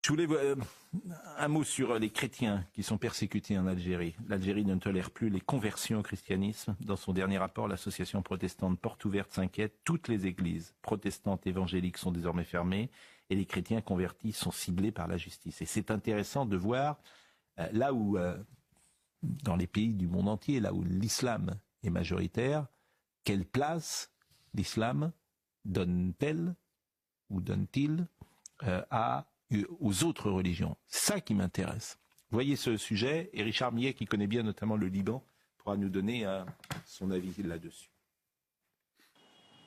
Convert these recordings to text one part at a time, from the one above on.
Je voulais un mot sur les chrétiens qui sont persécutés en Algérie. L'Algérie ne tolère plus les conversions au christianisme. Dans son dernier rapport, l'association protestante Porte Ouverte s'inquiète. Toutes les églises protestantes évangéliques sont désormais fermées et les chrétiens convertis sont ciblés par la justice. Et c'est intéressant de voir là où, dans les pays du monde entier, là où l'islam est majoritaire, quelle place l'islam donne-t-elle ou donne-t-il aux autres religions. C'est ça qui m'intéresse. Vous voyez ce sujet, et Richard Millet, qui connaît bien notamment le Liban, pourra nous donner son avis là-dessus.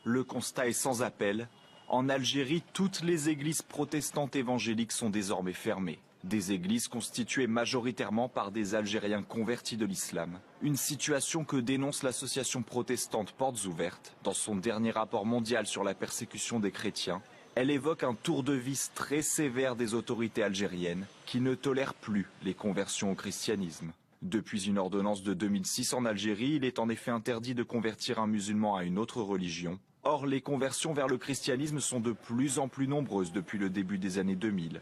Le constat est sans appel. En Algérie, toutes les églises protestantes évangéliques sont désormais fermées. Des églises constituées majoritairement par des Algériens convertis de l'islam. Une situation que dénonce l'association protestante Portes Ouvertes dans son dernier rapport mondial sur la persécution des chrétiens. Elle évoque un tour de vis très sévère des autorités algériennes qui ne tolèrent plus les conversions au christianisme. Depuis une ordonnance de 2006 en Algérie, il est en effet interdit de convertir un musulman à une autre religion. Or, les conversions vers le christianisme sont de plus en plus nombreuses depuis le début des années 2000.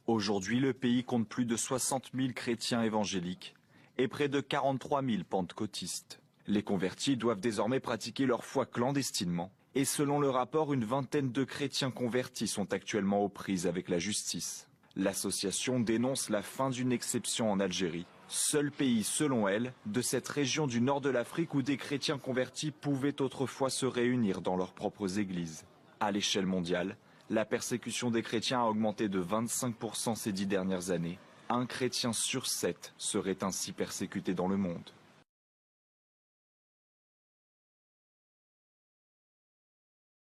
Aujourd'hui, le pays compte plus de 60 000 chrétiens évangéliques et près de 43 000 pentecôtistes. Les convertis doivent désormais pratiquer leur foi clandestinement. Et selon le rapport, une vingtaine de chrétiens convertis sont actuellement aux prises avec la justice. L'association dénonce la fin d'une exception en Algérie, seul pays, selon elle, de cette région du nord de l'Afrique où des chrétiens convertis pouvaient autrefois se réunir dans leurs propres églises. À l'échelle mondiale, la persécution des chrétiens a augmenté de 25% ces 10 dernières années. Un chrétien sur 7 serait ainsi persécuté dans le monde.